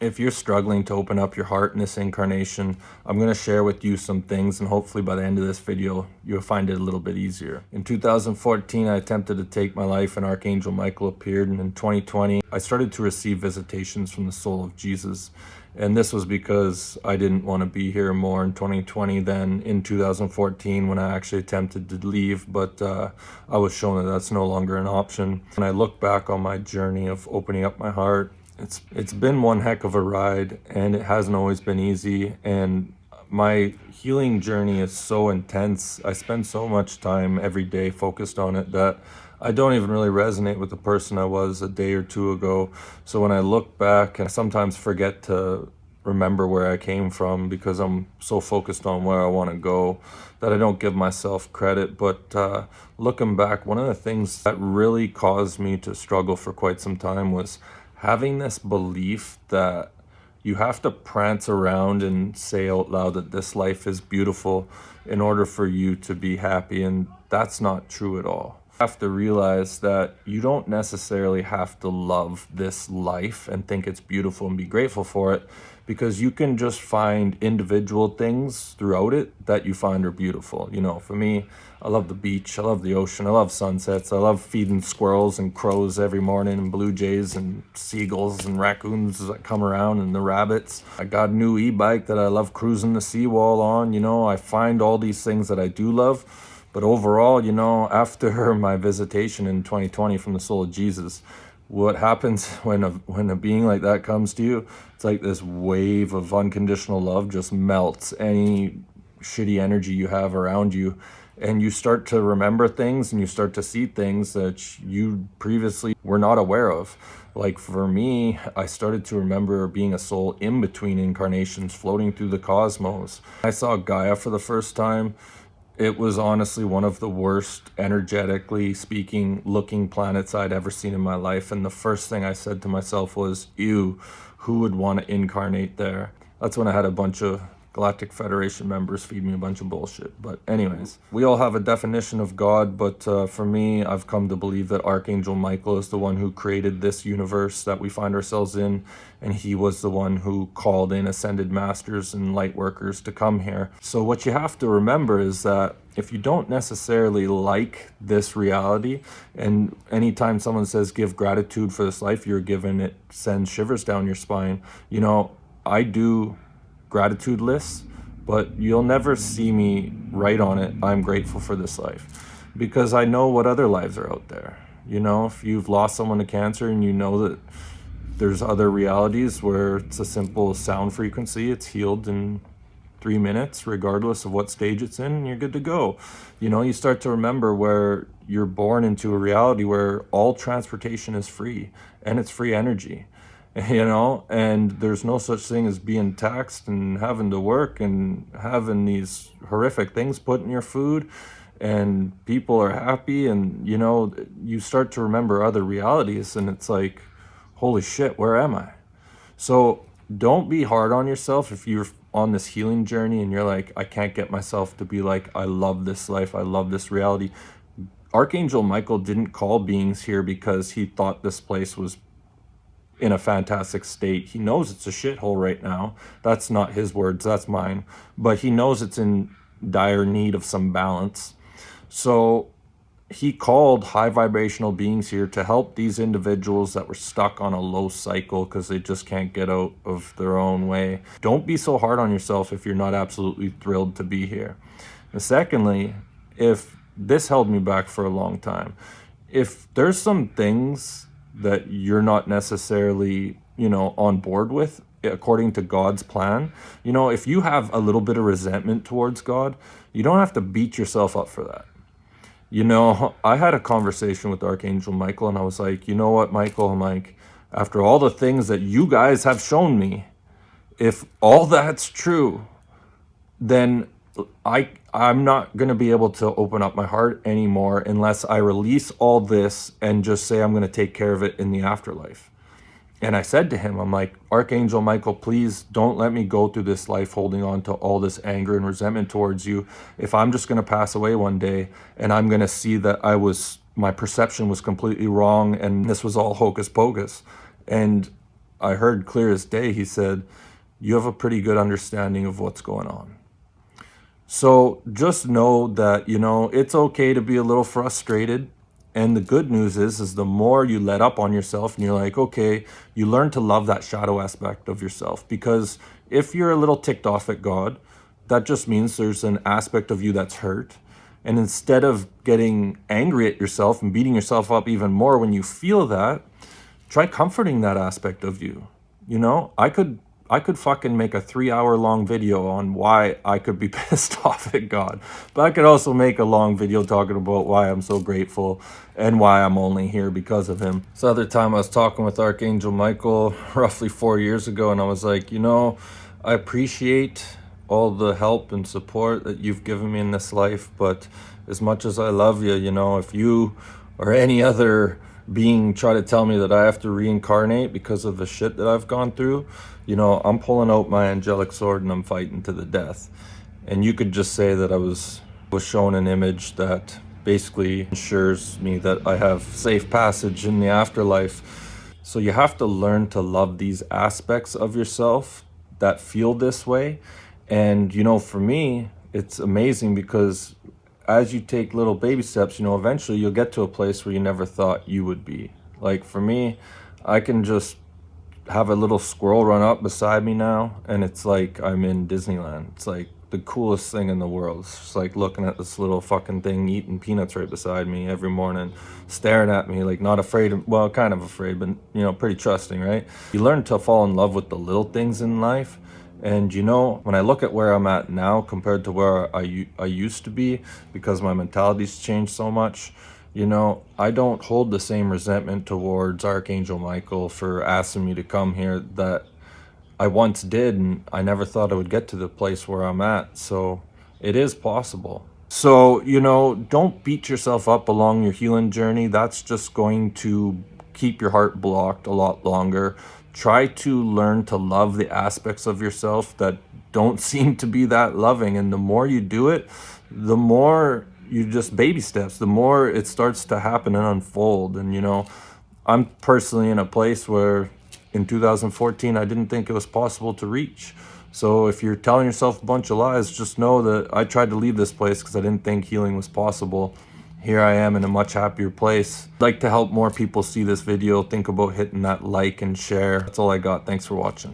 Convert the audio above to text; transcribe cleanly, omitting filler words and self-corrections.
If you're struggling to open up your heart in this incarnation, I'm going to share with you some things, and hopefully by the end of this video, you'll find it a little bit easier. In 2014, I attempted to take my life and Archangel Michael appeared, and in 2020, I started to receive visitations from the soul of Jesus. And this was because I didn't want to be here more in 2020 than in 2014 when I actually attempted to leave, but I was shown that that's no longer an option. When I look back on my journey of opening up my heart, it's been one heck of a ride, and it hasn't always been easy, and my healing journey is so intense. I spend so much time every day focused on it that I don't even really resonate with the person I was a day or two ago. So when I look back, I sometimes forget to remember where I came from because I'm so focused on where I want to go that I don't give myself credit. But looking back, one of the things that really caused me to struggle for quite some time was having this belief that you have to prance around and say out loud that this life is beautiful in order for you to be happy, and that's not true at all. You have to realize that you don't necessarily have to love this life and think it's beautiful and be grateful for it, because you can just find individual things throughout it that you find are beautiful. You know, for me, I love the beach, I love the ocean, I love sunsets, I love feeding squirrels and crows every morning, and blue jays and seagulls and raccoons that come around, and the rabbits. I got a new e-bike that I love cruising the seawall on. You know, I find all these things that I do love. But overall, you know, after my visitation in 2020 from the soul of Jesus, what happens when a being like that comes to you, it's like this wave of unconditional love just melts any shitty energy you have around you, and you start to remember things and you start to see things that you previously were not aware of. Like for me, I started to remember being a soul in between incarnations floating through the cosmos. I saw Gaia for the first time. It was honestly one of the worst, energetically speaking, looking planets I'd ever seen in my life. And the first thing I said to myself was, ew, who would want to incarnate there? That's when I had a bunch of Galactic Federation members feed me a bunch of bullshit. But anyways, we all have a definition of God, but for me, I've come to believe that Archangel Michael is the one who created this universe that we find ourselves in, and he was the one who called in ascended masters and light workers to come here. So what you have to remember is that if you don't necessarily like this reality, and anytime someone says give gratitude for this life you're given, it sends shivers down your spine. You know, I do gratitude lists, but you'll never see me write on it, I'm grateful for this life, because I know what other lives are out there. You know, if you've lost someone to cancer and you know that there's other realities where it's a simple sound frequency, it's healed in 3 minutes, regardless of what stage it's in, and you're good to go. You know, you start to remember where you're born into a reality where all transportation is free, and it's free energy. You know, and there's no such thing as being taxed and having to work and having these horrific things put in your food, and people are happy, and you know, you start to remember other realities, and it's like, holy shit, where am I? So don't be hard on yourself if you're on this healing journey and you're like, I can't get myself to be like, I love this life, I love this reality. Archangel Michael didn't call beings here because he thought this place was in a fantastic state. He knows it's a shithole right now. That's not his words, that's mine. But he knows it's in dire need of some balance. So he called high vibrational beings here to help these individuals that were stuck on a low cycle because they just can't get out of their own way. Don't be so hard on yourself if you're not absolutely thrilled to be here. And secondly, if this held me back for a long time, if there's some things that you're not necessarily, you know, on board with according to God's plan, you know, if you have a little bit of resentment towards God, you don't have to beat yourself up for that. You know, I had a conversation with Archangel Michael, and I was like, you know what, Michael, I'm like, after all the things that you guys have shown me, if all that's true, then I'm not going to be able to open up my heart anymore unless I release all this and just say I'm going to take care of it in the afterlife. And I said to him, I'm like, Archangel Michael, please don't let me go through this life holding on to all this anger and resentment towards you. If I'm just going to pass away one day and I'm going to see that my perception was completely wrong and this was all hocus pocus. And I heard clear as day, he said, you have a pretty good understanding of what's going on. So just know that, it's okay to be a little frustrated. And the good news is the more you let up on yourself and you're like, okay, you learn to love that shadow aspect of yourself. Because if you're a little ticked off at God, that just means there's an aspect of you that's hurt. And instead of getting angry at yourself and beating yourself up even more when you feel that, try comforting that aspect of you. I could fucking make a 3-hour long video on why I could be pissed off at God. But I could also make a long video talking about why I'm so grateful and why I'm only here because of him. This other time I was talking with Archangel Michael roughly 4 years ago, and I was like, I appreciate all the help and support that you've given me in this life, but as much as I love you, if you or any other being try to tell me that I have to reincarnate because of the shit that I've gone through, I'm pulling out my angelic sword and I'm fighting to the death. And you could just say that I was shown an image that basically ensures me that I have safe passage in the afterlife. So you have to learn to love these aspects of yourself that feel this way. And, for me, it's amazing because as you take little baby steps, eventually you'll get to a place where you never thought you would be. Like for me, I can just have a little squirrel run up beside me now, and it's like I'm in Disneyland. It's like the coolest thing in the world. It's just like looking at this little fucking thing eating peanuts right beside me every morning, staring at me, like not afraid of, well, kind of afraid, but pretty trusting, right? You learn to fall in love with the little things in life. And when I look at where I'm at now compared to where I used to be, because my mentality's changed so much, I don't hold the same resentment towards Archangel Michael for asking me to come here that I once did, and I never thought I would get to the place where I'm at. So it is possible. So, don't beat yourself up along your healing journey. That's just going to keep your heart blocked a lot longer. Try to learn to love the aspects of yourself that don't seem to be that loving. And the more you do it, the more you just baby steps, the more it starts to happen and unfold. And, I'm personally in a place where in 2014, I didn't think it was possible to reach. So if you're telling yourself a bunch of lies, just know that I tried to leave this place because I didn't think healing was possible. Here I am in a much happier place. I'd like to help more people see this video. Think about hitting that like and share. That's all I got. Thanks for watching.